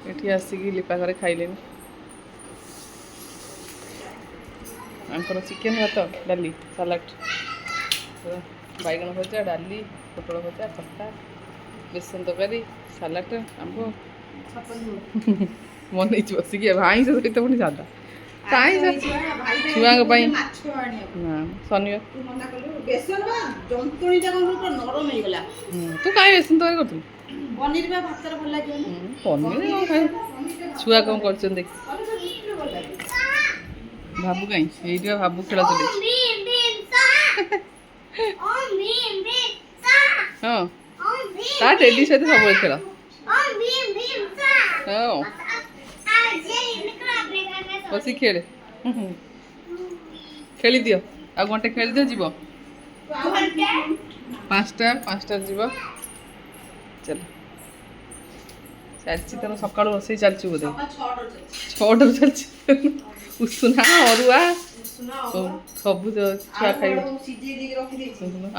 ଏଠି ଆସିକି ଲିପା ଘରେ ଖାଇଲେନି। ଆଙ୍କର ଚିକେନ୍ ଭାତ ଡାଲି ସାଲାଡ଼ ବାଇଗଣ ଭଜା ଡାଲି ପୋଟଳ ଭଜା ଖଟା ବେସନ ତରକାରୀ ସାଲାଡ଼ ଆମ୍ବ ବନେଇଛି ବସିକି ଆଉ ଆଇଁଷ ସହିତ ପୁଣି ସାଧା କାଇଁ ଛୁଆଙ୍କ ପାଇଁ ନା ଶନିବାର ତୁ କାଇଁ ବେସନ ତରକାରୀ କରୁଥିଲୁ ପନିର କଣ ଖାଇବୁ ଛୁଆ କ'ଣ କରୁଛନ୍ତି ଦେଖି ଭାବୁ କାଇଁ ଏଇଠି ବା ଭାବୁ ଖେଳ ଚଲେଇଛି ହଁ ତା ଡେଡି ସହିତ ସବୁବେଳେ ଖେଳ ହଁ ବସିକି ଖେଳେ ଖେଳିଦିଅ ଆଉ ଘଣ୍ଟେ ଖେଳିଦିଅ ଯିବ 5ଟା ଯିବ ଚାଲ ଚାଲିଛି ତର ସକାଳୁ ରୋଷେଇ ଚାଲିଛି ବୋଧେ 6ଟାରୁ ଚାଲିଛି ଉଷୁନା ଅରୁଆ ସବୁ ଛୁଆ ଖାଇବେ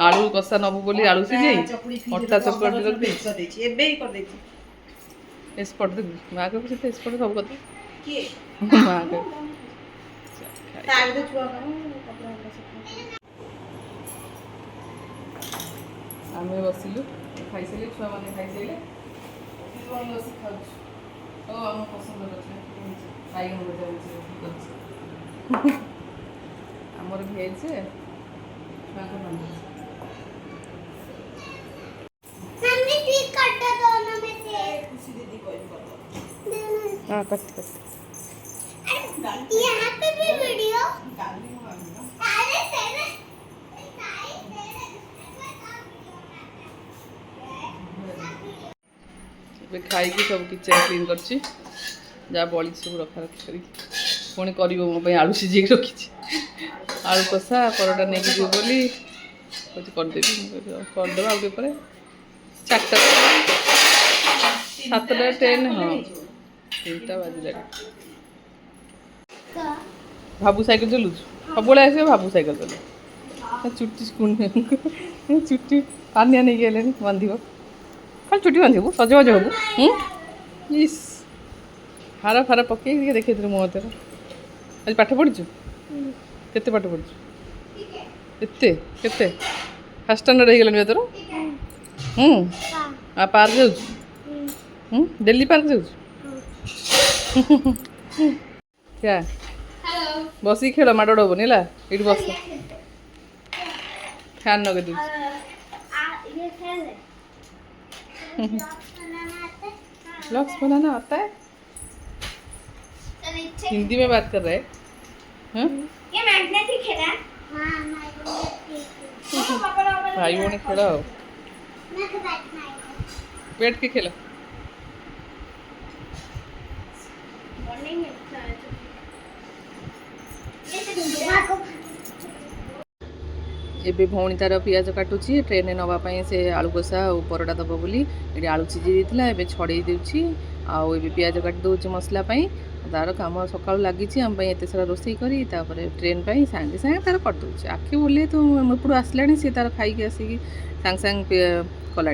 ଆଳୁ କଷା ନବୁ ବୋଲି ଆଳୁ ସିଝେଇ ଅଟା ଚକଟି ରଖିଦେଇଛି ଏସ୍ପଟ ଦେବି ମା କହିବୁ ସେତେ ଏସ୍ପଟ ସବୁ କଥା ମା କହିବୁ ଆମେ ବସିଲୁ ଖାଇସାରିଲେ ଛୁଆମାନେ ଖାଇସାରିଲେ ବସି ଖାଉଛୁ ଆମ ପସନ୍ଦ କଥା ବାଇଗଣ ଭଜା ହେଉଛି ଆମର ଭେଜ୍ ଛୁଆଙ୍କ ନନଭେଜ୍ हाँ करते यहाँ पे भी वीडियो खाई सब किचन क्लीन कर जहाँ बड़ी सब रखा रखी कर पुणी कर मो आलू सीझे रखी आलू कषा परोटा नहीं जीव बोली करदेवी करदे आगे 4टा 7टा ट्रेन हाँ 3टा बाजिला भाबू साइकेल चलु सब आस भाबू साइकेल चल चुट्टी चुट्टी पानिया नहीं गले बांध खाली चुट्टी बांधबू सजबाज हबू इस हार फार पकई देखी मो हाथ आज पाठ पढ़ी केते पाठ पढ़ी एते केते फर्स्ट स्टैंडर्ड हो गलानी तोर आ पार्क जाऊ डेली पार्क जाऊ क्या बस खेल माड़ हबनी है ये बस फैन लगे दूँ ब्लॉग्स बनाना आता है हिंदी में बात कर रहे हैं भाई भौणी खेल बैठ के खेल एबे भौणी तार पियाज काटुची ट्रेन में नवापाई से आलू कषा और परोटा दब बोली ये आलू सीझी देता एबे छड़े दूची आउ पियाज काट दूची मसला तार काम सका लगी आम एत सारा रोसे करी ट्रेन सागे सागे तार करदे आखि बोले तो एपटू आसला सी तार खाई आसिकी सांगे सांगे कला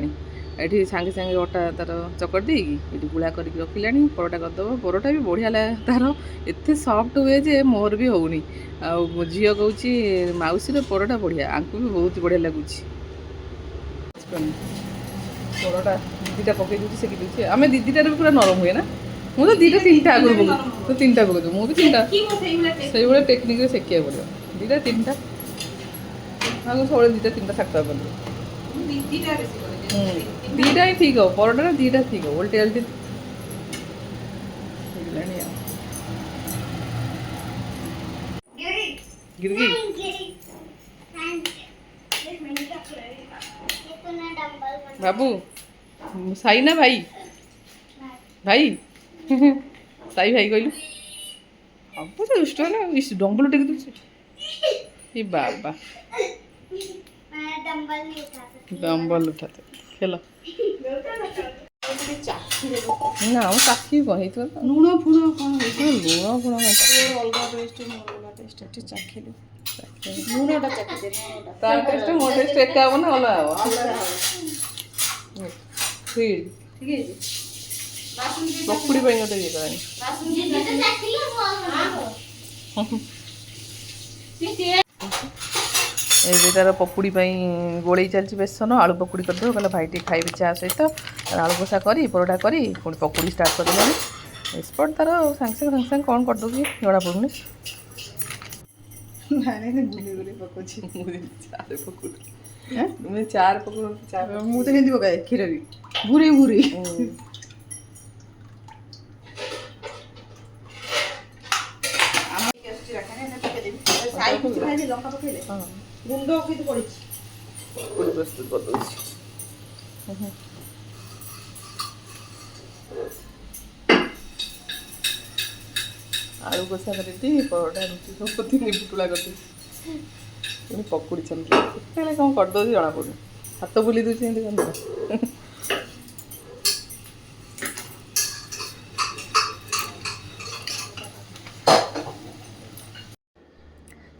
ये सांगे सांगे अटा तार चकट देगी ये गुला कर रखिला परोटा करदब परोटा भी बढ़िया तार एत सफ्ट हुए जे मोर भी होनी आ झील कौच मौसी परोटा बढ़िया आंकु भी बहुत बढ़िया लगुच परोटा दीटा पकई दूसरी सेकी दूसरी आम दीदीटार भी पूरा नरम हुए ना मुझे तो 2टा 3टा आगुरी पकड़ तो 3टा पकड़ मुझे 3टा से टेक्निक सेकिया पड़ो 2टा 3टा आगे सब 2टा 3टा साकटा कर 2टा ही ठीक हो परोटा 2टा ठीक हो उल्टे उल्टे गिर गई बाबू साई ना भाई भाई साई भाई कहलु अब तो दुष्ट है ना इस डंबल टेक दूसरे ये बाबा डंबल उठाते खेल ना हम चाखी कौन लुण फुण कौन लुण फुण चाखिलु लुणटा चाखी तार टेस्ट मो टेस्ट एका हो ना अलग हो ठीक है ପକୁଡ଼ି ପାଇଁ ଗୋଟେ ଇଏ କଲାଣି। ଏବେ ତାର ପକୁଡ଼ି ପାଇଁ ଗୋଳେଇ ଚାଲିଛି ବେସନ। ଆଳୁ ପକୁଡ଼ି କରିଦେବ କହିଲା ଭାଇ ଟିକେ ଖାଇବି ଚା ସହିତ। ଆଳୁ କଷା କରି ପରଟା କରି ପୁଣି ପକୁଡ଼ି ଷ୍ଟାର୍ଟ କରିଦେଲାଣି। ଏକ୍ସପର୍ଟ ତାର ସାଙ୍ଗେ ସାଙ୍ଗେ କ'ଣ କରିଦେଉଛି ଜଣାପଡ଼ୁନି। ଚାର ପକଉ ମୁଁ ତ କେମିତି ପକାଏ କ୍ଷୀର ବି ବୁରି ବୁରି ଲଙ୍କା ପକେଇଲେ ଗୁଣ୍ଡ କିନ୍ତୁ ପଡ଼ିଛି ପକୁଡ଼ି ପ୍ରସ୍ତୁତ କରିଦେଉଛି। ଆଳୁ କଷା କରିକି ପରଟା ରୁଟି ସବୁ ତିନି ପୁଟୁଳା କରିଦେଉଛି। ପୁଣି ପକୁଡ଼ି ଚାଲିଛି କେତେବେଳେ କ'ଣ କରିଦେଉଛି ଜଣାପଡ଼ୁନି। ହାତ ବୁଲି ଦେଉଛି ଏମିତି କ'ଣ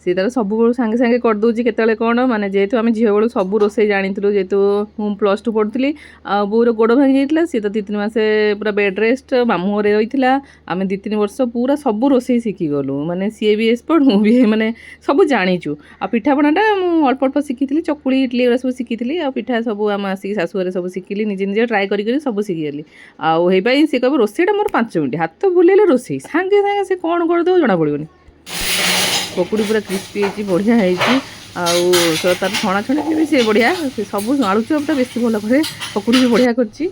ସେ ତାର ସବୁବେଳୁ ସାଙ୍ଗେ ସାଙ୍ଗେ କରିଦେଉଛି କେତେବେଳେ କ'ଣ ମାନେ ଯେହେତୁ ଆମେ ଝିଅ ବେଳୁ ସବୁ ରୋଷେଇ ଜାଣିଥିଲୁ ଯେହେତୁ ମୁଁ +2 ପଢ଼ୁଥିଲି ଆଉ ବୋଉର ଗୋଡ଼ ଭାଙ୍ଗି ଯାଇଥିଲା ସିଏ ତ 2-3 ମାସ ପୁରା ବେଡ଼୍ ରେଷ୍ଟ ମାମୁଁ ଘରେ ରହିଥିଲା। ଆମେ 2-3 ବର୍ଷ ପୁରା ସବୁ ରୋଷେଇ ଶିଖିଗଲୁ ମାନେ ସିଏ ବି ଏକ୍ସପର୍ଟ ମୁଁ ବି ମାନେ ସବୁ ଜାଣିଛୁ। ଆଉ ପିଠାପଣାଟା ମୁଁ ଅଳ୍ପ ଅଳ୍ପ ଶିଖିଥିଲି ଚକୁଳି ଇଟଲି ଏଗୁଡ଼ା ସବୁ ଶିଖିଥିଲି ଆଉ ପିଠା ସବୁ ଆମେ ଆସିକି ଶାଶୁଘରେ ସବୁ ଶିଖିଲି ନିଜେ ନିଜେ ଟ୍ରାଏ କରି ସବୁ ଶିଖିଗଲି। ଆଉ ହେଇପାଇଁ ସିଏ କହିବ ରୋଷେଇଟା ମୋର 5 ମିନିଟ୍ ହାତ ବୁଲେଇଲେ ରୋଷେଇ ସାଙ୍ଗେ ସାଙ୍ଗେ ସେ କ'ଣ କରିଦେବ ଜଣାପଡ଼ିବନି। ପକୁଡ଼ି ପୁରା କ୍ରିସ୍ପି ହେଇଛି ବଢ଼ିଆ ହେଇଛି ଆଉ ତାର ଛଣାଛଣି ବି ସେ ବଢ଼ିଆ ସେ ସବୁ ଆଳୁ ଚପ୍ଟା ବେଶୀ ଭଲ କରେ ପକୁଡ଼ି ବି ବଢ଼ିଆ କରିଛି।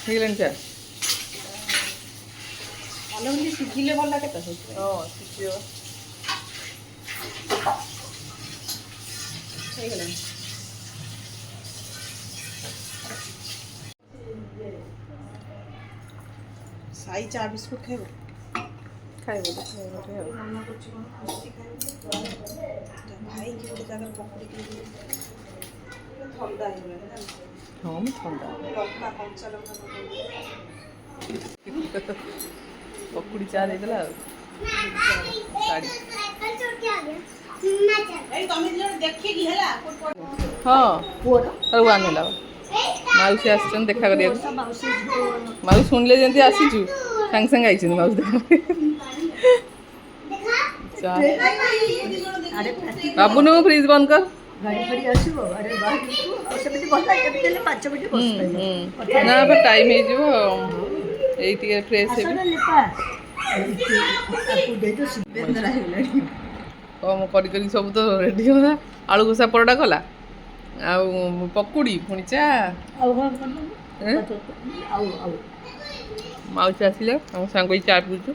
ହେଇଗଲାଣି ଚା ଭଲ ସିଝିଲେ ଭଲ ଲାଗେ ତ ସିଝିବ ହେଇଗଲାଣି। ସାଇ ଚା ବିସ୍କୁଟ ଖାଇବ ଭାଇକି ଗୋଟେ ଜାଗାରେ ପକୁଡ଼ି ଥଣ୍ଡା ହେଇଗଲାଣି। ହଁ ମୁଁ ଥଣ୍ଡା ଲଙ୍କା କଞ୍ଚା ଲଙ୍କା ପକୁଡ଼ି ଚା ଦେଇଦେଲା ଆଉ ଶାଢ଼ୀ ହଁ ତାର ୱାନ୍ ହେଲା ମାଉସୀ ଆସିଛନ୍ତି ଦେଖା କରିବାକୁ। ମାଉସୀ ଶୁଣିଲେ ଯେମିତି ଆସିଛୁ ସାଙ୍ଗେ ସାଙ୍ଗେ ଆଇଛନ୍ତି ମାଉସୀ ଦେଖା ବାବୁନୁ ଫ୍ରିଜ୍ ବନ୍ଦ କର। ନା ଟାଇମ୍ ହେଇଯିବ ଏଇ ଟିକେ ଫ୍ରେଶ୍ ହେବି। କ'ଣ କରି ସବୁ ତ ରେଡ଼ି ହେଲା। ଆଳୁ କଷା ପରଟା କଲା ଆଉ ପକୁଡ଼ି ପୁଣି ଚା ମାଉସୀ ଆସିଲେ ଆମ ସାଙ୍ଗ ହେଇ ଚା ପିଉଛୁ।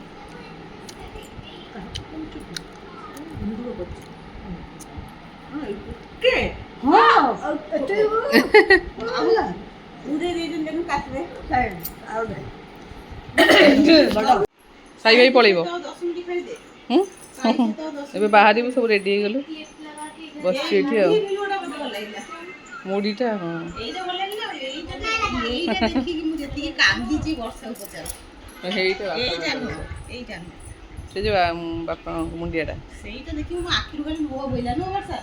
ସାଇ ଭାଇ ପଳେଇବ ଏବେ ବାହାରିବୁ ସବୁ ରେଡ଼ି ହେଇଗଲୁ ବସିଛୁ ଏଠି ଆଉ ମୁଢ଼ିଟା ହଁ ସେ ଯେଉଁ ବାପା ମୁଣ୍ଡିଆଟା ସେଇଟା ଦେଖିବୁ ମୋ ଆଖିରୁ ଖାଲି ଲୁହ ବୋହିଲା ନୁହଁ ବର୍ଷା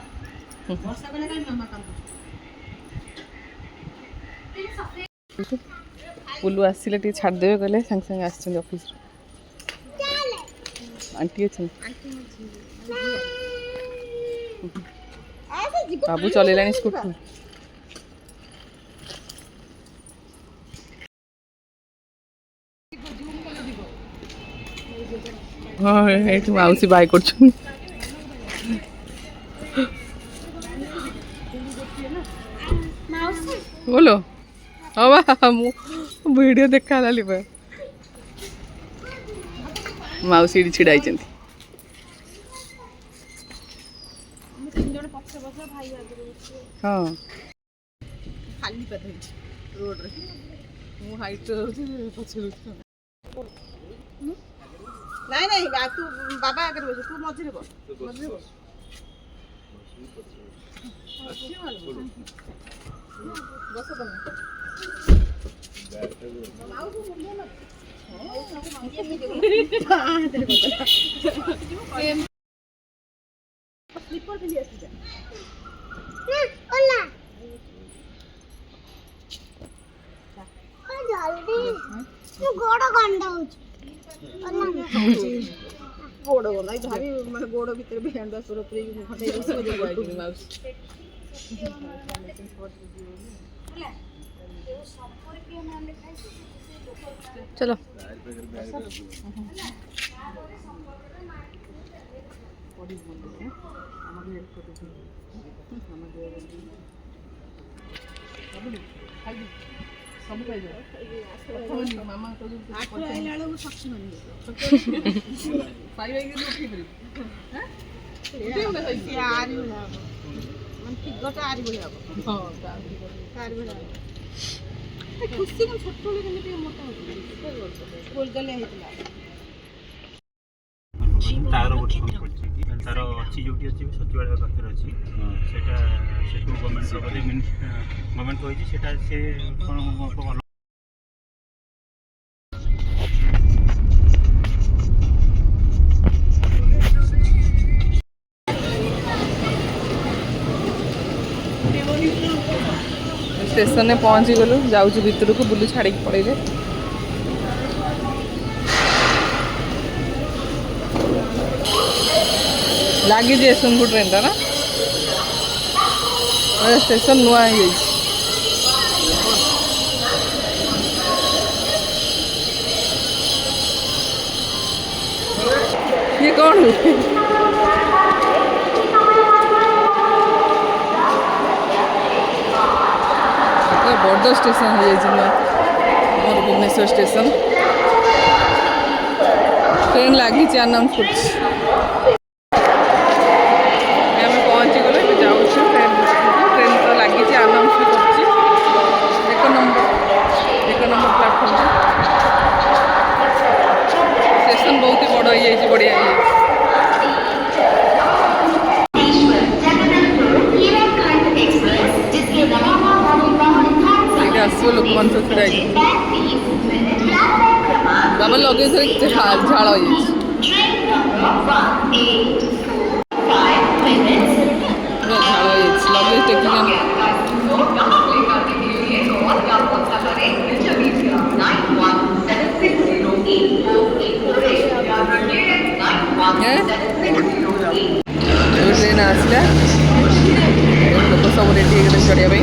ବର୍ଷା କଲେ କାହିଁ ମାମା କାନ୍ଦୁଛି। ବୁଲୁ ଆସିଲେ ଟିକେ ଛାଡ଼ିଦେବେ କହିଲେ ସାଙ୍ଗେ ସାଙ୍ଗେ ଆସିଛନ୍ତି ଅଫିସରୁ। ଆଣ୍ଟି ଅଛନ୍ତି ବାବୁ ଚଲେଇଲାଣି ସ୍କୁଟି। ହଁ ଏଇଠି ମାଉସୀ ବାଇ କରୁଛନ୍ତି। बोलो हाँ बा मु वीडियो देखा लिपा माउसी छिड़ा हाँ खाली रोड मु हाइट नहीं नहीं तू बाबा आगे बस तू मझे बस बस स्लीपर ନାଇଁ ଭାରି ମାନେ ଗୋଡ଼ ଭିତରେ ଭ୍ୟାଣ୍ଡ ସୁର ପୁରେଇ ଘଣ୍ଟେଇ ବସିବ ଯେ ଯାଇଥିଲି ମାଉସୀ। चलो ଖୁସି ଛୋଟ ବେଳେ କେମିତି ମୋଟା ସ୍କୁଲ ଗଲେ ହେଇଥିଲା ତାର ଗୋଟେ ପଡ଼ିଛି ତାର ଅଛି ଯେଉଁଠି ଅଛି ସଚିବାଳୟ ପାଖରେ ଅଛି ସେଇଟା ସେଠୁ ଗଭର୍ଣ୍ଣମେଣ୍ଟ ଗଭର୍ଣ୍ଣମେଣ୍ଟ କହିଛି ସେଇଟା ସେ କ'ଣ ଭଲ स्टेशन में पहुँची गलु जाऊँ भितर को बुली छाड़ी पड़े लगी सोनपुर ट्रेन टा ना स्टेशन नुआ ही ये कौन बड़ स्टेशन हो जाए मोर भुवनेश्वर स्टेशन ट्रेन लगी अनाउंस कर पहुँची गले जाऊँ ट्रेन ट्रेन तो लगी अनाउंस भी कर एक नंबर प्लाटफर्म स्टेशन बहुत ही बड़ हो बढ़िया आसो लोक मान सब छड़ा बाबा लगे झाड़ हो लगे टेकिंग ट्रेन आसला लोक सब रेडी चढ़ाई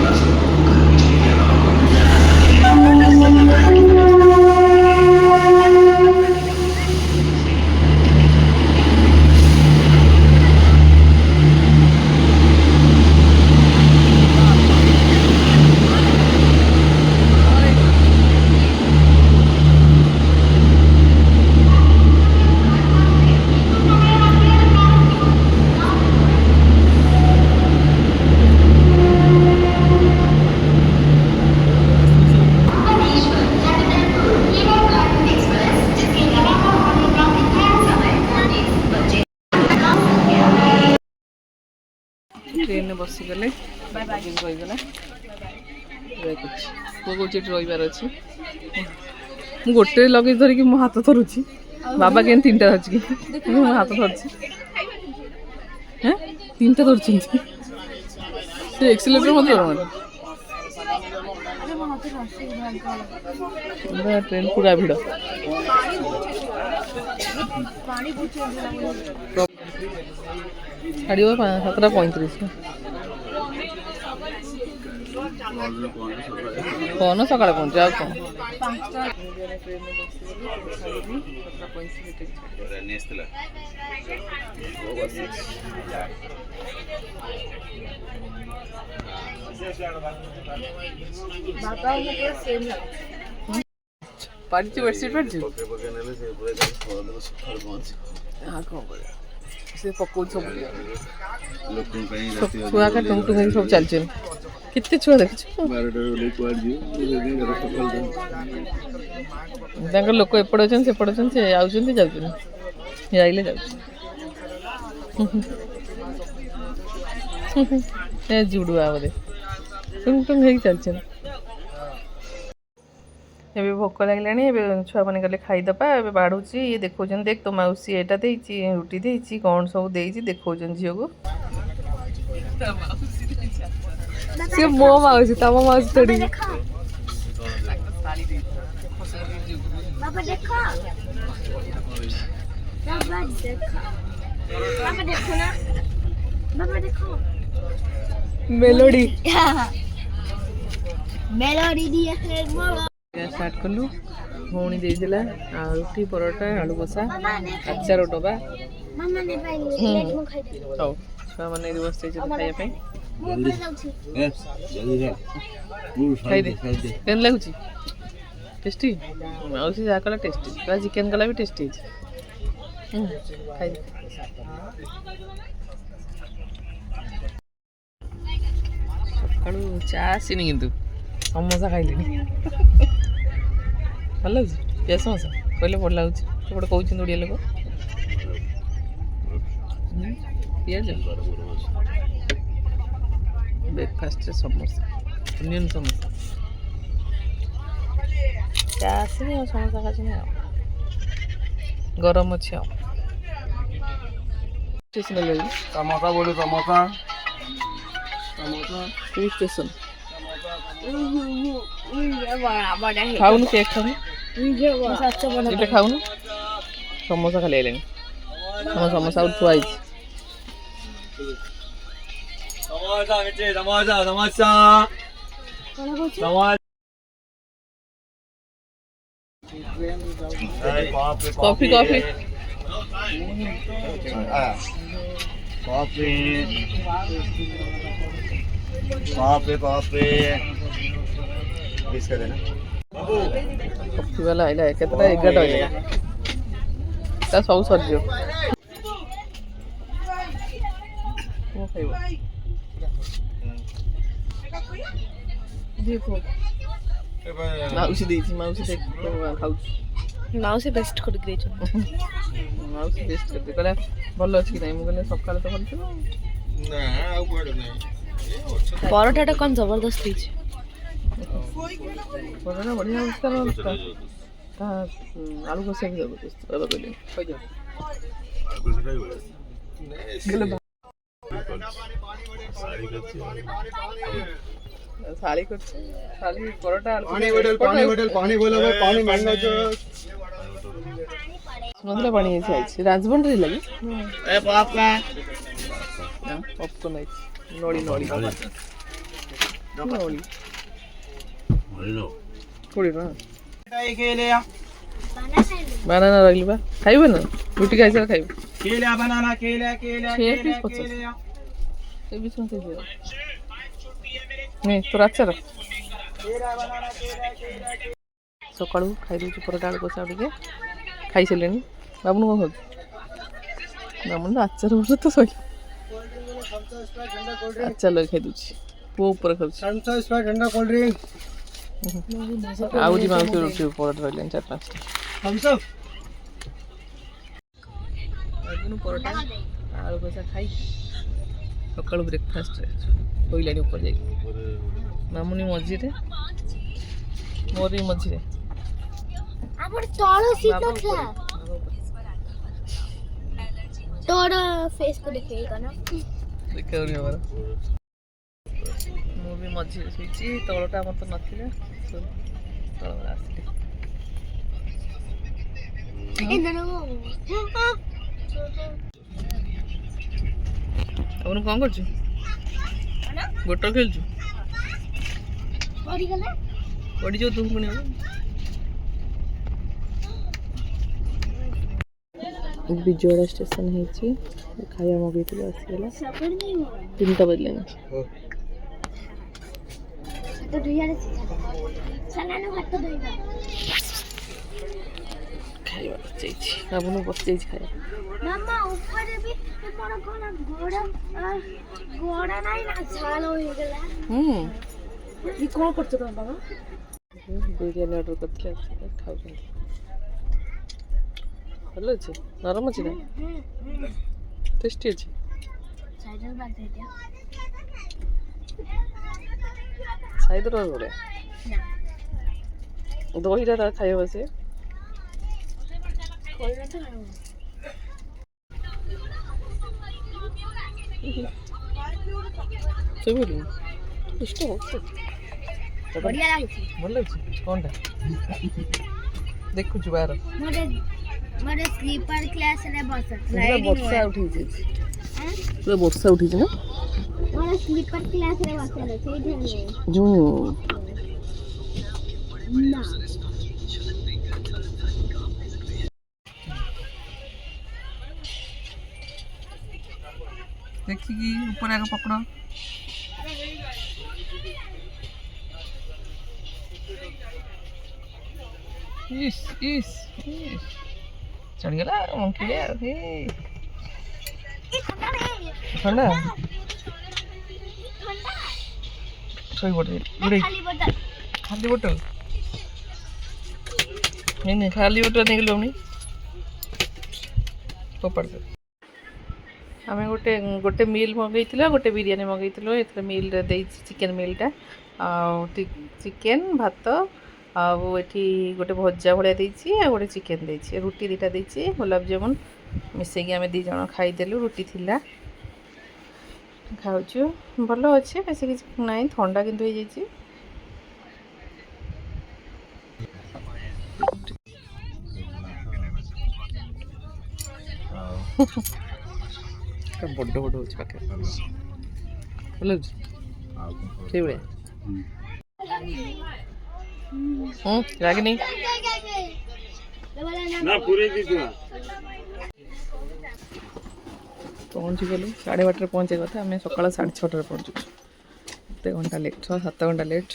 ट्रेन में बसीगले रहीगला कौच रहीबार अच्छी गोटे लगेज धरिकी मो हाथ धरुची बाबा के तीन टा धरची मो हाथ धरची तीन टा धरची एक्सीलेटर मत ट्रेन पूरा भिड़ छाड़ 7:35 कौन सका पहुँचे आ कौन पार्टी बेडसीट पार्टी हाँ कौन से पकड़ सब छुआ का टुंग टुंग सब चलचे कितने छुआ देख लोक एपट अच्छे सेपट अच्छे से आउचंती जाउचंती आइले जाउचंती जुड़ुआ बोले टुंग टुंग हो चलचे एबे भोक लगे छुआ मैंने गले खाईदे ए बाढ़ुची ये देखो देख तो मौसी एटा रुटी देती कौन सब देखो झील को सी मो मौसी तम मौसी थोड़ी मेलोडी मेलोडी दिए स्टार्ट कलु भौणी देला रुटी परोटा आलू कषा आचार डबा मामा ने पाइले हम्म। मु खाइ दे हौ छुआ मैंने बसते खाइबा मु ऊपर जाउछि खाइदे केन लागुची टेस्टी मौसी जा कला टेस्टी पूरा चिकेन कला भी टेस्टी खाइदे सकाळू चा आसीनी किंतु समोसा खाइलिनी भल लाଗୁଛି ପିଆଜ ସମୋସା କହିଲେ ଭଲ ଲାଗୁଛି ସେପଟେ କହୁଛନ୍ତି ଓଡ଼ିଆ ଲୋକ ପିଆଜ ବ୍ରେକଫାଷ୍ଟରେ ସମୋସା ଅନିଅନ୍ ସମୋସା ଚା ଆସିନି ଆଉ ସମୋସା ଖାଇଛନ୍ତି ଆଉ ଗରମ ଅଛି ଆଉ ଷ୍ଟେସନ ଲାଗି समोसा बोलो समोसा समोसा ଷ୍ଟେସନ बड़ा बड़ा है ଖାଉନୁ କେକ୍ ଖାଉନୁ सच बना ଏଇଟା ଖାଉନୁ ସମୋସା ଖାଲି ଆଇଲାଣି ଆମ ସମୋସା ଆଉ ଥୁଆ ହେଇଛି समोसा मिर्ची समोसा समोसा कोन कहछ samosa coffee coffee coffee coffee coffee इसका देना कॉफी वाला आइला केतटा 11 आइला ता सब सरजियो ओ खाइबो देखो माउसी ଦେଇଛି ମାଉସୀ ଦେଖ ଖାଉଛି माउसी बेस्ट कर दे छ ମାଉସୀ ଟେଷ୍ଟ କରିଦେ କହିଲା ଭଲ ଅଛି କି ନାହିଁ ମୁଁ କହିଲେ ସକାଳେ ତ ଭଲ ଥିବ ना ଆଉ କୁଆଡେ ନାହିଁ परोठा टा कोन जबरदस्त हिच ବଢ଼ିଆ ବଢ଼ିଆ ହେଉଛି ତାର ତା ଆଳୁ କଷା ବି ଜବରଦସ୍ତ ବାବା କହିଲେ କହିଯାଅ ଶାଳି କରୁଛି ଶାଳି ପରଟା ଆଳୁ पानी बोतल पानी बोलो भाई पानी महंगा जो ନଥିଲା ପାଣି ହେଇଛି ଆଇଛି ରାଜବଣ୍ଡରେ ଲାଗି ए बाप का ପପକର୍ନ ହେଇଛି ନଳି ନଳି ନଳି କୋଡ଼ିଏ ଟଙ୍କା केलिया ବାନାନା ରହିଲି ବା ଖାଇବ ନା ରୁଟି ଖାଇସାର ଖାଇବ केलिया बनाना केलिया केलिया 6 ପିସ୍ 50 ସେ ବି ଶୁଣ ଖାଇଯିବ ନେ ତୋର ଆଚାର ସକାଳୁ ଖାଇଦେଉଛି ପରଟା ଆଳୁ କଷା ଟିକେ ଖାଇସାରିଲେଣି ବାବୁନୁ କ'ଣ ଖାଉଛି ବାବୁନୁ ଆଚାର ବର୍ଷ ତ ସଇଲା ଆଚାର ଲଗେଇ ଖାଇଦେଉଛି ପୁଅ ଉପରେ ଖାଉଛି ठंडा कोल्ड ड्रिंक ଆହୁରି ମାଉସୀ ରୁଟି ପରଟା ରହିଲାଣି 4-5ଟା थम्स अप ବାବୁନୁ ପରଟା ଆଳୁ କଷା ଖାଇ ସକାଳୁ ବ୍ରେକଫାଷ୍ଟରେ ଶୋଇଲାଣି ଉପରେ ଯାଇକି ମାମୁନି ମଝିରେ ମୋର ବି ମଝିରେ आपण तळ सीट नथला तोर फेस को देखे कना ଦେଖାଉନି ଆମର ମୁଁ ବି ମଝିରେ ଶୋଇଛି ତଳଟା ଆମର ତ ନଥିଲା ତଳ ଆସିଲି इंदनो ଆପଣ କ'ଣ କରୁଛୁ ଗୋଟ ଖେଳୁଛୁ पड़ी गला ପଡ଼ିଯିବ ତୁ ପୁଣି ବିଜୟଡ଼ା ଷ୍ଟେସନ ହେଇଛି ଖାଇବା ମଗେଇଥିଲେ ଆସିଗଲା सफर नहीं हुआ 3ଟା ବାଜିଲାଣି तो दुइया रे सनानो हाथ धोइबा ଖାଇବା ବସିଯାଇଛି ବାବୁନୁ ବସିଯାଇଛି ଖାଇବା मामा ऊपर भी मोर कोन घोड़ा घोड़ा नहीं ना छाल हो गला ये कौन करछ तो बाबा ବିରିୟାନୀ ଅର୍ଡ଼ର କରିଥିଲେ ଆସିଲେ ଖାଉଛନ୍ତି ଭଲ ଅଛି ନରମ ଅଛି ନା ଟେଷ୍ଟି ଅଛି साइडल बात है क्या ସାଇଦର ବଢ଼ିଆ ଦହିଟା ତାର ଖାଇବା ବସେ कोई ना तो ଶୋଇପଡ଼ିଲୁ ଇଷ୍ଟ ହଉଛି बढ़िया लागी ଭଲ ଲାଗୁଛି କ'ଣଟା ଦେଖୁଛୁ ବାହାର मोटे ମୋର ସ୍ଲିପର କ୍ଲାସରେ ପୁରା ବର୍ଷା ଉଠିଛି ପୁରା ବର୍ଷା ଉଠିଛି ନା ମୋର ସ୍ଲିପର କ୍ଲାସରେ ବସେଇଲେ ସେଇଠି ନା ଦେଖିକି ଉପରେ ଆଗ ପକଡ଼ ଇସ୍ ଇସ୍ ଇସ୍ ଚଢ଼ିଗଲା ମଙ୍କିଳିଆ ହେ ଥଣ୍ଡା ଶୋଇପଡ଼େ ଖାଲି ବୋଟଲ ନାଇଁ ଖାଲି ବୋଟଲ ନେଇକି ଲଉନି ଫୋପାଡ଼ି ଆମେ ଗୋଟେ ମିଲ୍ ମଗେଇଥିଲୁ ଗୋଟେ ବିରିୟାନୀ ମଗେଇଥିଲୁ ଏଥିରେ ମିଲ୍ରେ ଦେଇଛି ଚିକେନ୍ ମିଲ୍ଟା ଆଉ ଚିକେନ୍ ଭାତ ଆଉ ଏଠି ଗୋଟେ ଭଜା ଭଳିଆ ଦେଇଛି ଆଉ ଗୋଟେ ଚିକେନ୍ ଦେଇଛି ରୁଟି ଦୁଇଟା ଦେଇଛି ଗୋଲାପ ଜାମୁନ ମିଶେଇକି ଆମେ 2 ଜଣ ଖାଇଦେଲୁ ରୁଟି ଥିଲା ଖାଉଛୁ ଭଲ ଅଛି ବେଶୀ କିଛି ନାହିଁ ଥଣ୍ଡା କିନ୍ତୁ ହେଇଯାଇଛି ବଡ଼ ବଡ଼ ହେଉଛି ପାଖରେ ଭଲ ହେଉଛି ସେଇଭଳିଆ ରାଗିନି ପହଞ୍ଚିଗଲୁ 8:30 ପହଞ୍ଚିବା କଥା ଆମେ ସକାଳ 6:30 ପହଞ୍ଚୁଛୁ ଏତେ ଘଣ୍ଟା ଲେଟ୍ 6-7 ଘଣ୍ଟା ଲେଟ୍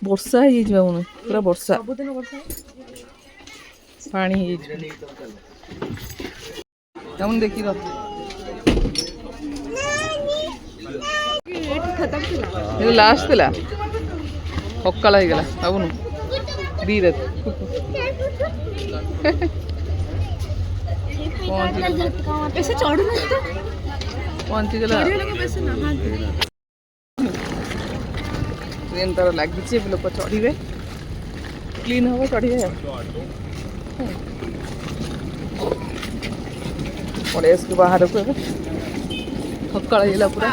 ବର୍ଷା ହେଇଯାଇଛି ବାବୁନୁ ପୁରା ବର୍ଷା ପାଣି ହେଇଯାଇଛି ତେମନ ଦେଖି ଲାଷ୍ଟ ଥିଲା ସକାଳ ହେଇଗଲା ବାବୁନୁ 2 ରାତି ପହଞ୍ଚିଗଲା ଟ୍ରେନ୍ ତାର ଲାଗିଛି ଏବେ ଲୋକ ଚଢ଼ିବେ କ୍ଲିନ୍ ହେବ ଚଢ଼ିବେ ପଳେଇ ଆସିଲୁ ବାହାରକୁ ଏବେ ସକାଳ ହେଇଗଲା ପୁରା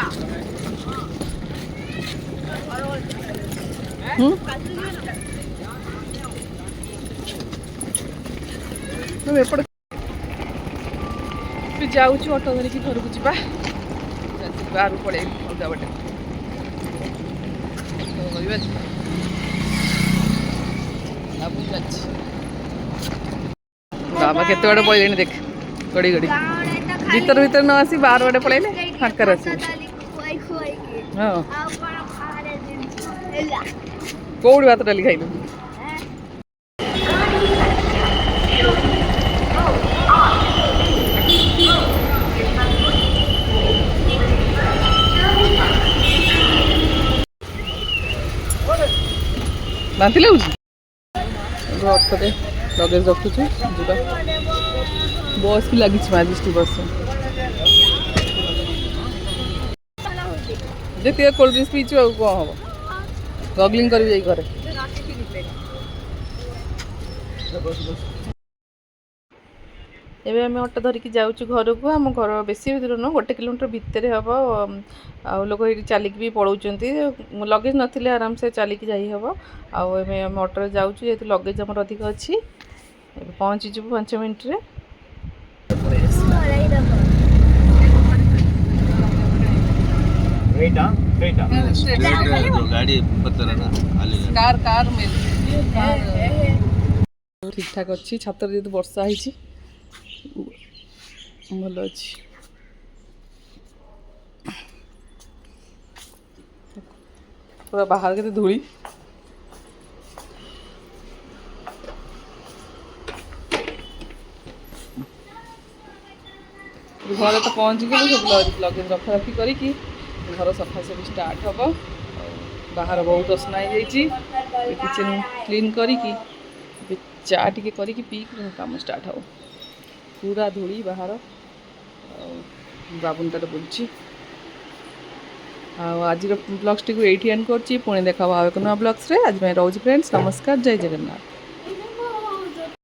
ଏପଟେ ଯାଉଛୁ ଅଟୋ ଧରିକି ଘରକୁ ଯିବା ବାହାରକୁ ପଳେଇବି ଅଲଗା ବାଟେ କରିବା ବାବା କେତେ ବାଟେ ପଳେଇଲେଣି ଦେଖ ଗଡ଼ି ଗଡ଼ି ଭିତରେ ନ ଆସି ବାହାର ବାଟେ ପଳେଇଲେ ଫାଙ୍କାରେ ଆସିବେ ହଁ କୋଉଠି ଭାତ ଡାଲି ଖାଇଲୁ ବାନ୍ତି ଲାଗୁଛି ଅଟୋରେ ଲଗେଜ ରଖୁଛୁ ଯିବା ବସ୍ ବି ଲାଗିଛି ମାଜିଷ୍ଟ୍ରେଟ୍ ବସ୍ ଯେତିକି କୋଲ୍ଡ ଡ୍ରିଙ୍କସ୍ ପିଇଛୁ ଆଉ କ'ଣ ହେବ ଗଗଲିଂ କରିବି ଯାଇ ଘରେ ଏବେ ଆମେ ଅଟୋ ଧରିକି ଯାଉଛୁ ଘରକୁ ଆମ ଘର ବେଶୀ ଦୂର ନୁହଁ 1 କିଲୋମିଟର ଭିତରେ ହେବ ଆଉ ଲୋକ ଏଇଠି ଚାଲିକି ବି ପଳାଉଛନ୍ତି ଲଗେଜ ନଥିଲେ ଆରାମସେ ଚାଲିକି ଯାଇ ହେବ ଆଉ ଏବେ ଆମେ ଅଟୋରେ ଯାଉଛୁ ଯେହେତୁ ଲଗେଜ ଆମର ଅଧିକ ଅଛି ଏବେ ପହଞ୍ଚିଯିବୁ 5 ମିନିଟ୍ରେ ଠିକ୍ ଠାକ୍ ଅଛି ଛାତରେ ଯେହେତୁ ବର୍ଷା ହେଇଛି ଭଲ ଅଛି ପୁରା ବାହାର କେତେ ଧୂଳି ଘରେ ତ ପହଞ୍ଚିଗଲୁ ସବୁ ଲଗେଜ ରଖାରଖି କରିକି ଘର ସଫାସଫି ଷ୍ଟାର୍ଟ ହେବ ବାହାର ବହୁତ ଅସନା ହେଇଯାଇଛି କିଚେନ୍ କ୍ଲିନ୍ କରିକି ଚା ଟିକେ କରିକି ପିଇକି କାମ ଷ୍ଟାର୍ଟ ହେବ ପୁରା ଧୂଳି ବାହାର ଆଉ ବାବୁନ ତାର ବୁଲୁଛି ଆଉ ଆଜିର ବ୍ଲଗ୍ସଟିକୁ ଏଇଠି ଏଣ୍ଡ କରୁଛି ପୁଣି ଦେଖା ହେବ ଆଉ ଏକ ନୂଆ ବ୍ଲଗ୍ସରେ ଆଜି ପାଇଁ ରହୁଛି ଫ୍ରେଣ୍ଡସ୍ ନମସ୍କାର ଜୟ ଜଗନ୍ନାଥ।